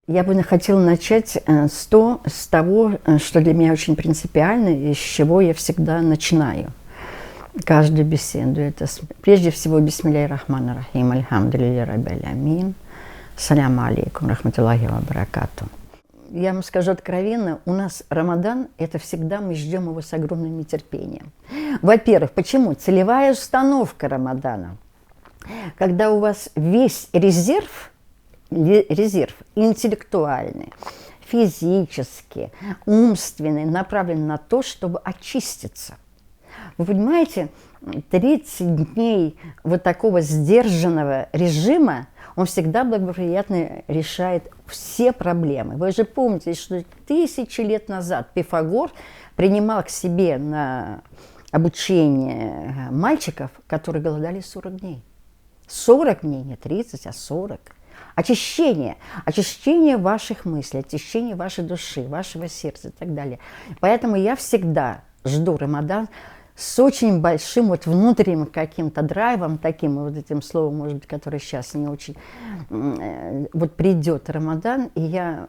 Я бы хотела начать с того, что для меня очень принципиально, и с чего я всегда начинаю каждую беседу. Это прежде всего бисмилляхи рахмани рахим, альхамдулиллахи раббил алямин, саляму алейкум, рахматуллахи ва баракату. Я вам скажу откровенно, у нас Рамадан, это всегда мы ждем его с огромным нетерпением. Во-первых, почему? Целевая установка Рамадана. Когда у вас весь резерв интеллектуальный, физический, умственный, направлен на то, чтобы очиститься. Вы понимаете, 30 дней вот такого сдержанного режима, он всегда благоприятно решает все проблемы. Вы же помните, что 1000 лет назад Пифагор принимал к себе на обучение мальчиков, которые голодали 40 дней. 40 дней, не 30, а 40. Очищение ваших мыслей, очищение вашей души, вашего сердца и так далее. Поэтому я всегда жду Рамадан с очень большим вот внутренним каким-то драйвом, таким вот этим словом, может быть, которое сейчас не очень... Вот придет Рамадан, и я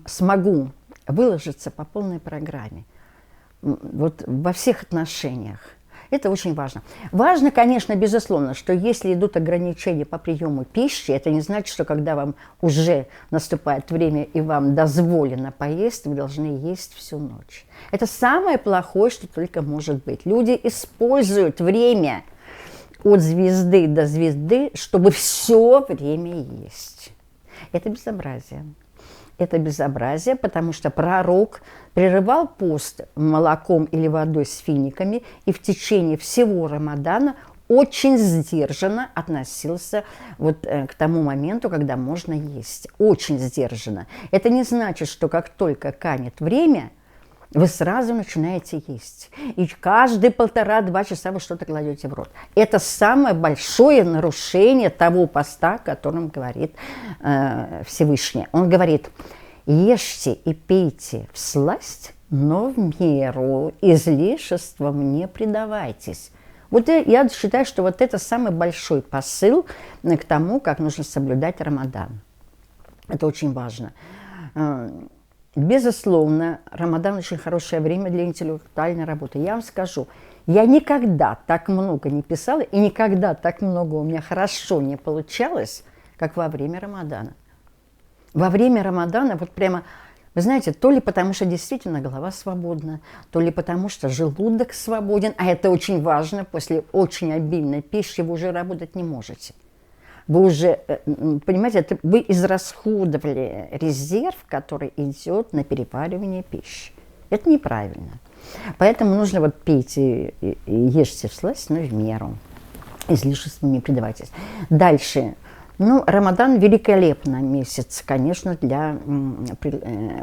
смогу выложиться по полной программе. Вот во всех отношениях. Это очень важно. Важно, конечно, безусловно, что если идут ограничения по приему пищи, это не значит, что когда вам уже наступает время и вам дозволено поесть, вы должны есть всю ночь. Это самое плохое, что только может быть. Люди используют время от звезды до звезды, чтобы все время есть. Это безобразие. Это безобразие, потому что пророк прерывал пост молоком или водой с финиками и в течение всего Рамадана очень сдержанно относился вот к тому моменту, когда можно есть. Очень сдержанно. Это не значит, что как только канет время, вы сразу начинаете есть. И каждые 1,5-2 часа вы что-то кладете в рот. Это самое большое нарушение того поста, о котором говорит Всевышний. Он говорит: ешьте и пейте всласть, но в меру, излишеством не предавайтесь. Вот я считаю, что вот это самый большой посыл к тому, как нужно соблюдать Рамадан. Это очень важно. Безусловно, Рамадан очень хорошее время для интеллектуальной работы. Я вам скажу, я никогда так много не писала, и никогда так много у меня хорошо не получалось, как во время Рамадана. Во время Рамадана вот прямо, вы знаете, то ли потому, что действительно голова свободна, то ли потому, что желудок свободен, а это очень важно, после очень обильной пищи вы уже работать не можете. Вы уже, понимаете, вы израсходовали резерв, который идет на переваривание пищи. Это неправильно. Поэтому нужно вот пить и ешьте всласть, но в меру. Излишествам не предавайтесь. Дальше. Ну, Рамадан великолепный месяц, конечно, для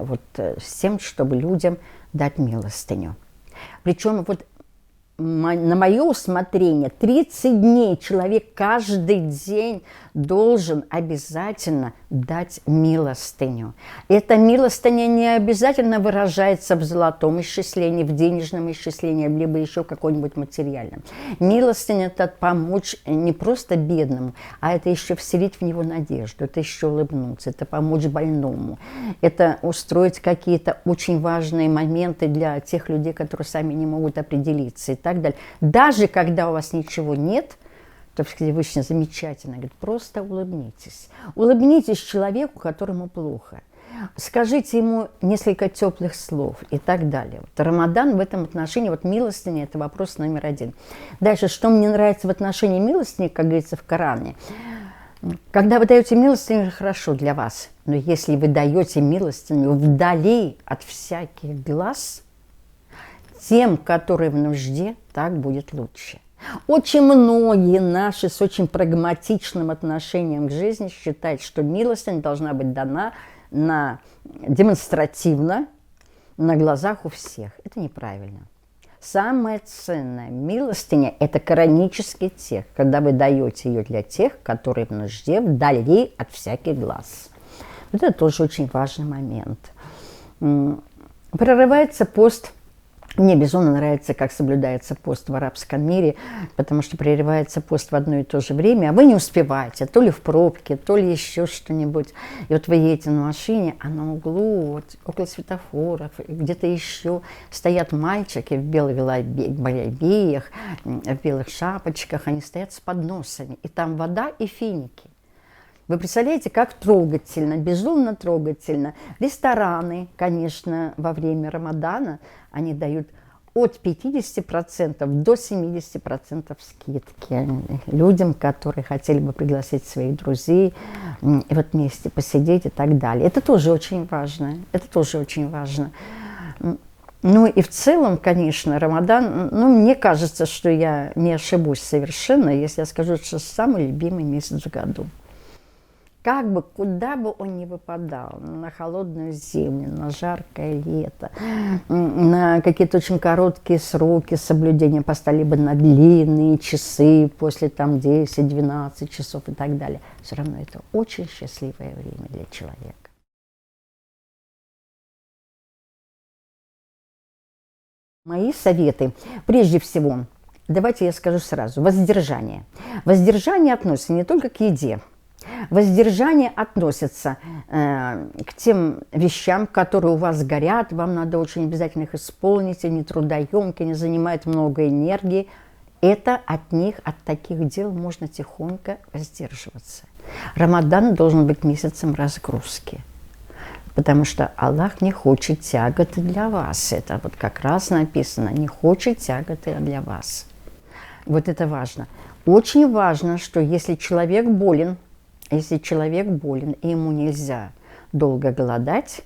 вот с тем, чтобы людям дать милостыню. Причем вот на мое усмотрение 30 дней человек каждый день должен обязательно дать милостыню. Эта милостыня не обязательно выражается в золотом исчислении, в денежном исчислении, либо еще каком-нибудь материальном. Милостыня – это помочь не просто бедному, а это еще вселить в него надежду, это еще улыбнуться, это помочь больному, это устроить какие-то очень важные моменты для тех людей, которые сами не могут определиться и так далее. Даже когда у вас ничего нет, то Всевышний замечательно говорит: просто улыбнитесь. Улыбнитесь человеку, которому плохо. Скажите ему несколько теплых слов и так далее. Вот Рамадан в этом отношении, вот милостыня – это вопрос номер 1. Дальше, что мне нравится в отношении милостыни, как говорится в Коране. Когда вы даете милостыню, хорошо для вас. Но если вы даете милостыню вдали от всяких глаз, тем, которые в нужде, так будет лучше. Очень многие наши с очень прагматичным отношением к жизни считают, что милостыня должна быть дана демонстративно, на глазах у всех. Это неправильно. Самое ценное милостыня – это коранический текст, когда вы даете ее для тех, которые в нужде, вдали от всяких глаз. Вот это тоже очень важный момент. Прерывается пост Мне безумно нравится, как соблюдается пост в арабском мире, потому что прерывается пост в одно и то же время, а вы не успеваете, то ли в пробке, то ли еще что-нибудь. И вот вы едете на машине, а на углу, вот, около светофоров, где-то еще стоят мальчики в белых балябеях, в белых шапочках, они стоят с подносами, и там вода и финики. Вы представляете, как трогательно, безумно трогательно. Рестораны, конечно, во время Рамадана, они дают от 50% до 70% скидки людям, которые хотели бы пригласить своих друзей, и вот вместе посидеть и так далее. Это тоже очень важно. Это тоже очень важно. Ну и в целом, конечно, Рамадан, ну, мне кажется, что я не ошибусь совершенно, если я скажу, что самый любимый месяц в году. Как бы, куда бы он ни выпадал, на холодную зиму, на жаркое лето, на какие-то очень короткие сроки соблюдения поста, либо на длинные часы, после там 10-12 часов и так далее, все равно это очень счастливое время для человека. Мои советы, прежде всего, давайте я скажу сразу, воздержание. Воздержание относится не только к еде. Воздержание относится к тем вещам, которые у вас горят, вам надо очень обязательно их исполнить, они трудоемкие, они занимают много энергии. Это от них, от таких дел можно тихонько воздерживаться. Рамадан должен быть месяцем разгрузки, потому что Аллах не хочет тяготы для вас. Это вот как раз написано, не хочет тяготы для вас. Вот это важно. Очень важно, что если человек болен, и ему нельзя долго голодать,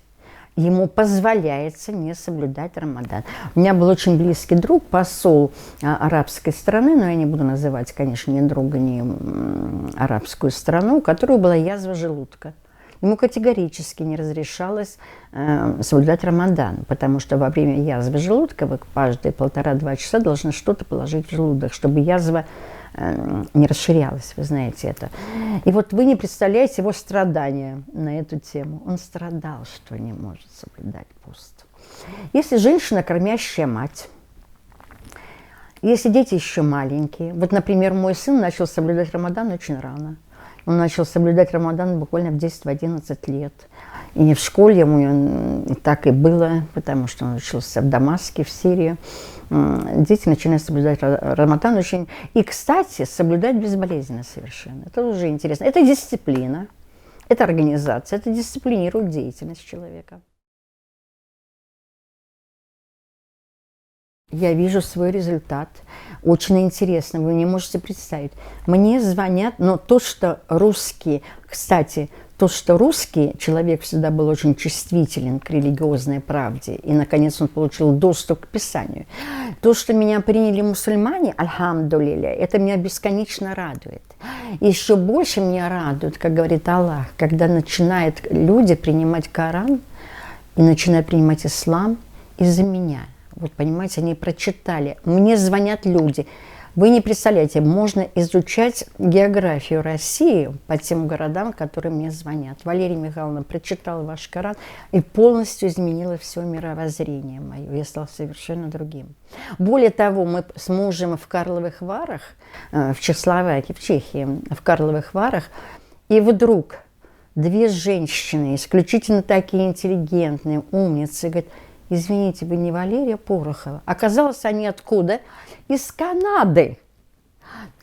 ему позволяется не соблюдать Рамадан. У меня был очень близкий друг, посол арабской страны, но я не буду называть, конечно, ни друга, ни арабскую страну, у которой была язва желудка. Ему категорически не разрешалось соблюдать Рамадан, потому что во время язвы желудка вы каждые 1,5-2 часа должны что-то положить в желудок, чтобы язва не расширялась, вы знаете это. И вот вы не представляете его страдания на эту тему. Он страдал, что не может соблюдать пост. Если женщина, кормящая мать, если дети еще маленькие, вот, например, мой сын начал соблюдать Рамадан очень рано. Он начал соблюдать Рамадан буквально в 10-11 лет. И в школе ему так и было, потому что он учился в Дамаске, в Сирии. Дети начинают соблюдать Рамадан очень... И, кстати, соблюдать безболезненно совершенно. Это уже интересно. Это дисциплина, это организация, это дисциплинирует деятельность человека. Я вижу свой результат. Очень интересно, вы не можете представить. Мне звонят, но то, что русские, кстати, то, что русский человек всегда был очень чувствителен к религиозной правде, и, наконец, он получил доступ к Писанию. То, что меня приняли мусульмане, альхамдулилля, это меня бесконечно радует. И еще больше меня радует, как говорит Аллах, когда начинают люди принимать Коран и начинают принимать ислам из-за меня. Вот, понимаете, они прочитали. Мне звонят люди. Вы не представляете, можно изучать географию России по тем городам, которые мне звонят. Валерия Михайловна прочитала ваш Коран и полностью изменила все мировоззрение мое. Я стала совершенно другим. Более того, мы с мужем в Карловых Варах, в Чехословакии, в Чехии, в Карловых Варах, и вдруг две женщины, исключительно такие интеллигентные, умницы, говорят: извините, вы не Валерия Порохова? Оказалось, они откуда? Из Канады.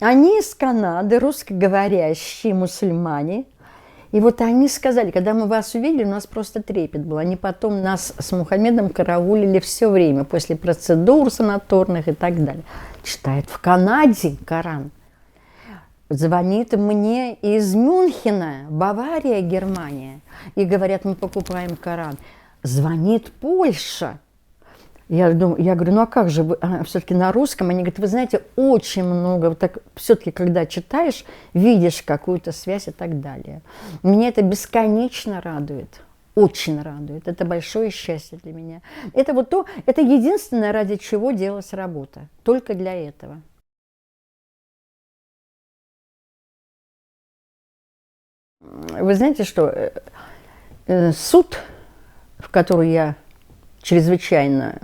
Они из Канады, русскоговорящие мусульмане. И вот они сказали, когда мы вас увидели, у нас просто трепет был. Они потом нас с Мухаммедом караулили все время, после процедур санаторных и так далее. Читают в Канаде Коран. Звонит мне из Мюнхена, Бавария, Германия. И говорят, мы покупаем Коран. Звонит Польша. Я говорю, ну а как же вы, все-таки на русском? Они говорят, вы знаете, очень много, вот так все-таки, когда читаешь, видишь какую-то связь и так далее. Меня это бесконечно радует, очень радует. Это большое счастье для меня. Это вот то, это единственное, ради чего делалась работа. Только для этого. Вы знаете, что суд, в который я чрезвычайно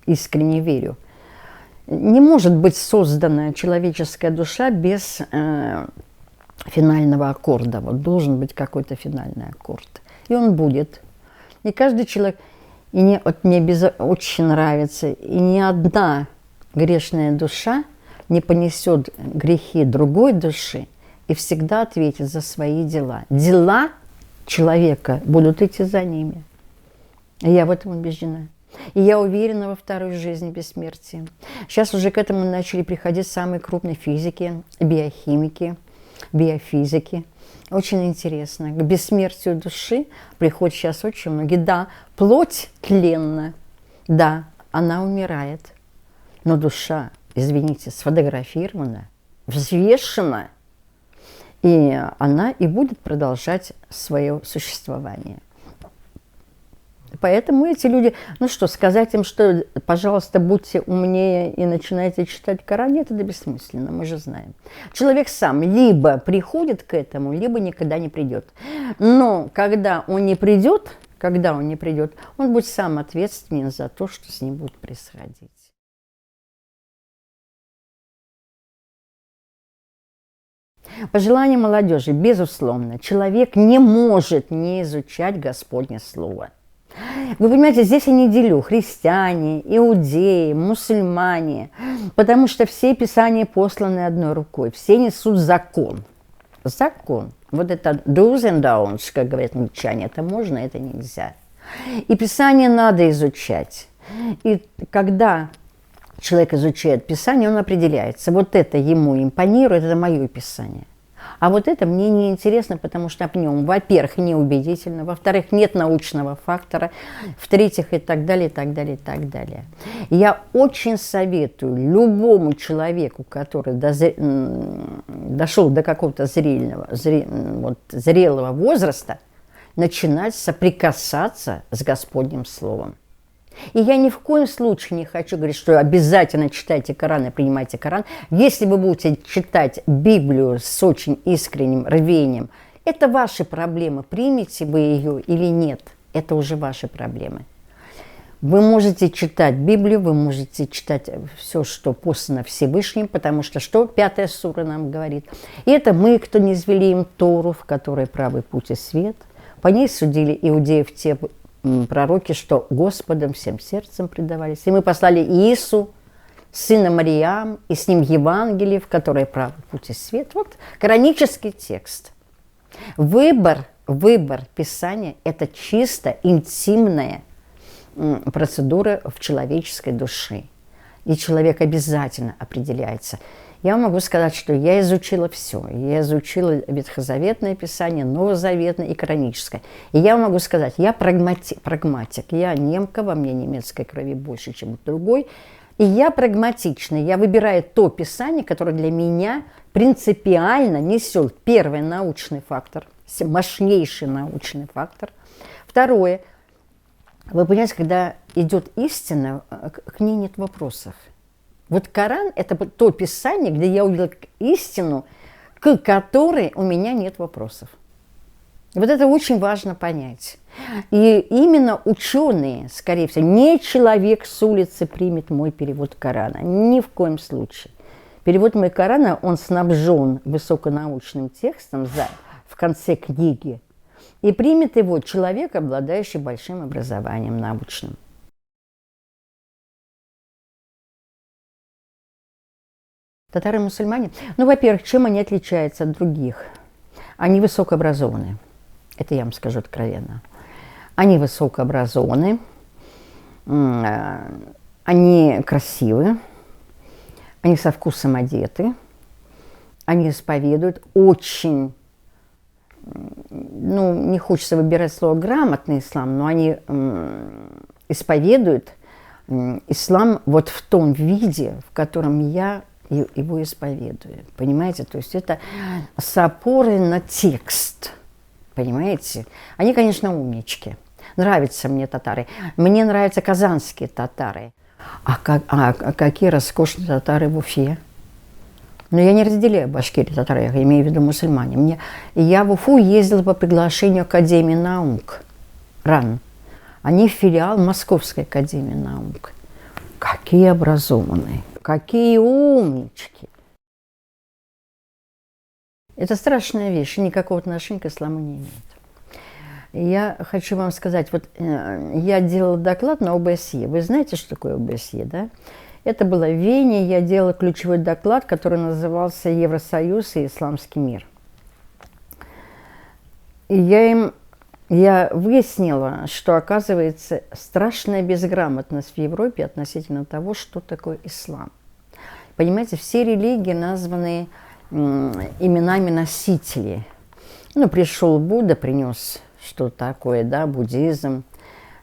искренне верю. Не может быть создана человеческая душа без финального аккорда. Вот должен быть какой-то финальный аккорд. И он будет. И каждый человек, мне очень нравится, и ни одна грешная душа не понесет грехи другой души и всегда ответит за свои дела. Дела человека будут идти за ними. И я в этом убеждена. И я уверена во второй жизни бессмертия. Сейчас уже к этому начали приходить самые крупные физики, биохимики, биофизики. Очень интересно. К бессмертию души приходят сейчас очень многие. Да, плоть тленна, да, она умирает, но душа, извините, сфотографирована, взвешена, и она и будет продолжать свое существование. Поэтому эти люди, ну что, сказать им, что, пожалуйста, будьте умнее и начинайте читать Коран, нет, это бессмысленно, мы же знаем. Человек сам либо приходит к этому, либо никогда не придет. Но когда он не придет, он будет сам ответственен за то, что с ним будет происходить. Пожелание молодежи, безусловно, человек не может не изучать Господне Слово. Вы понимаете, здесь я не делю христиане, иудеи, мусульмане, потому что все писания посланы одной рукой, все несут закон. Закон. Вот это do's and don'ts, как говорят англичане, это можно, это нельзя. И писание надо изучать. И когда человек изучает писание, он определяется, вот это ему импонирует, это мое писание. А вот это мне не интересно, потому что в нем, во-первых, неубедительно, во-вторых, нет научного фактора, в-третьих, и так далее, и так далее, и так далее. Я очень советую любому человеку, который дошел до какого-то зрелого возраста, начинать соприкасаться с Господним Словом. И я ни в коем случае не хочу говорить, что обязательно читайте Коран и принимайте Коран. Если вы будете читать Библию с очень искренним рвением, это ваши проблемы. Примете вы ее или нет, это уже ваши проблемы. Вы можете читать Библию, вы можете читать все, что послано Всевышним, потому что 5-я сура нам говорит. И это мы, кто не извели им Тору, в которой правый путь и свет. По ней судили иудеев те пророки, что Господом всем сердцем предавались. И мы послали Иису, сына Мариам, и с ним Евангелие, в которой правый путь и свет. Вот коранический текст. Выбор Писания – это чисто интимная процедура в человеческой душе. И человек обязательно определяется. Я могу сказать, что я изучила все. Я изучила Ветхозаветное Писание, Новозаветное и Кораническое. И я могу сказать, я прагматик. Я немка, во мне немецкой крови больше, чем другой. И я прагматичный. Я выбираю то Писание, которое для меня принципиально несет, первый, научный фактор, мощнейший научный фактор. Второе, вы понимаете, когда идет истина, к ней нет вопросов. Вот Коран – это то Писание, где я увидела истину, к которой у меня нет вопросов. Вот это очень важно понять. И именно ученые, скорее всего, не человек с улицы примет мой перевод Корана. Ни в коем случае. Перевод моего Корана, он снабжен высоконаучным текстом в конце книги. И примет его человек, обладающий большим образованием научным. Татары-мусульмане, ну, во-первых, чем они отличаются от других? Они высокообразованные. Это я вам скажу откровенно. Они высокообразованы, они красивы, они со вкусом одеты, они исповедуют очень, ну, не хочется выбирать слово грамотный ислам, но они исповедуют ислам вот в том виде, в котором я его исповедую. Понимаете? То есть это с опорой на текст. Понимаете? Они, конечно, умнички. Нравятся мне татары. Мне нравятся казанские татары. А какие роскошные татары в Уфе. Но я не разделяю башкирии татары, я имею в виду мусульмане. Я в Уфу ездила по приглашению Академии наук. РАН. Они филиал Московской академии наук. Какие образованные, какие умнички. Это страшная вещь, и никакого отношения к исламу не имеет. Я хочу вам сказать, вот я делала доклад на ОБСЕ. Вы знаете, что такое ОБСЕ, да? Это было в Вене, я делала ключевой доклад, который назывался «Евросоюз и исламский мир». И я выяснила, что, оказывается, страшная безграмотность в Европе относительно того, что такое ислам. Понимаете, все религии названы именами носителей. Ну, пришел Будда, принес что-то такое, да, буддизм.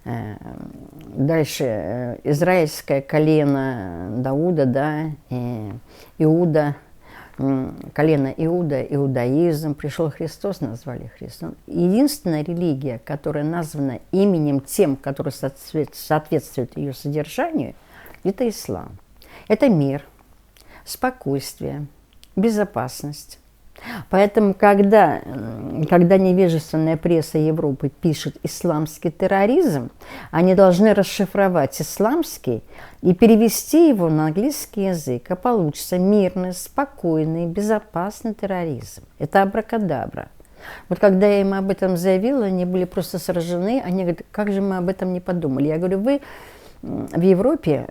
Дальше израильское колено Дауда, да, Иуда, колено Иуда, иудаизм. Пришел Христос, назвали Христом. Единственная религия, которая названа именем тем, который соответствует ее содержанию, это ислам. Это мир, спокойствие, безопасность. Поэтому, когда невежественная пресса Европы пишет «исламский терроризм», они должны расшифровать «исламский» и перевести его на английский язык, а получится мирный, спокойный, безопасный терроризм. Это абракадабра. Вот когда я им об этом заявила, они были просто сражены, они говорят, как же мы об этом не подумали. Я говорю, вы в Европе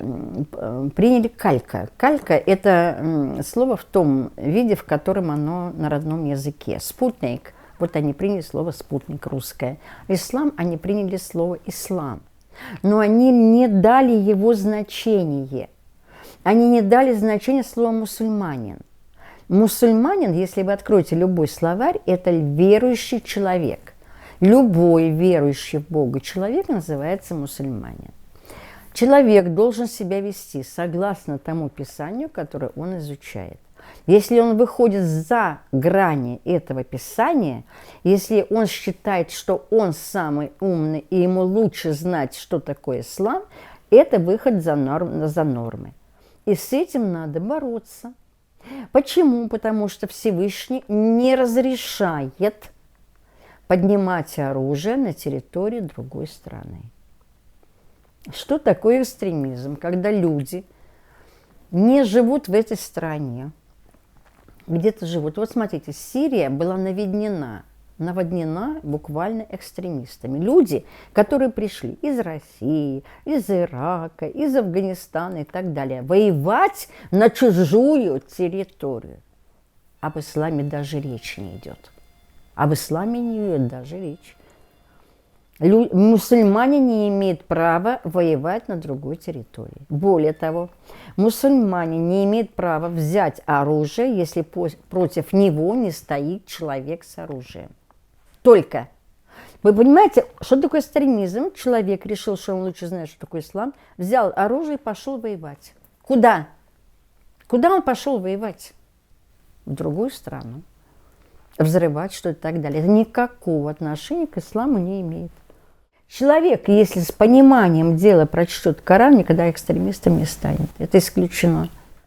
приняли калька. Калька – это слово в том виде, в котором оно на родном языке. Спутник. Вот они приняли слово «спутник» русское. Ислам, они приняли слово «ислам». Но они не дали его значение. Они не дали значение слова «мусульманин». Мусульманин, если вы откроете любой словарь, это верующий человек. Любой верующий в Бога человек называется мусульманин. Человек должен себя вести согласно тому писанию, которое он изучает. Если он выходит за грани этого писания, если он считает, что он самый умный и ему лучше знать, что такое ислам, это выход за нормы. И с этим надо бороться. Почему? Потому что Всевышний не разрешает поднимать оружие на территории другой страны. Что такое экстремизм? Когда люди не живут в этой стране, где-то живут. Вот смотрите, Сирия была наводнена буквально экстремистами. Люди, которые пришли из России, из Ирака, из Афганистана и так далее, воевать на чужую территорию. Об исламе даже речи не идет. Об исламе не идет даже речь. Мусульмане не имеют права воевать на другой территории. Более того, мусульмане не имеют права взять оружие, если против него не стоит человек с оружием. Только. Вы понимаете, что такое экстремизм? Человек решил, что он лучше знает, что такое ислам, взял оружие и пошел воевать. Куда? Куда он пошел воевать? В другую страну. Взрывать что-то и так далее. Это никакого отношения к исламу не имеет. Человек, если с пониманием дела прочтет Коран, никогда экстремистом не станет. Это исключено.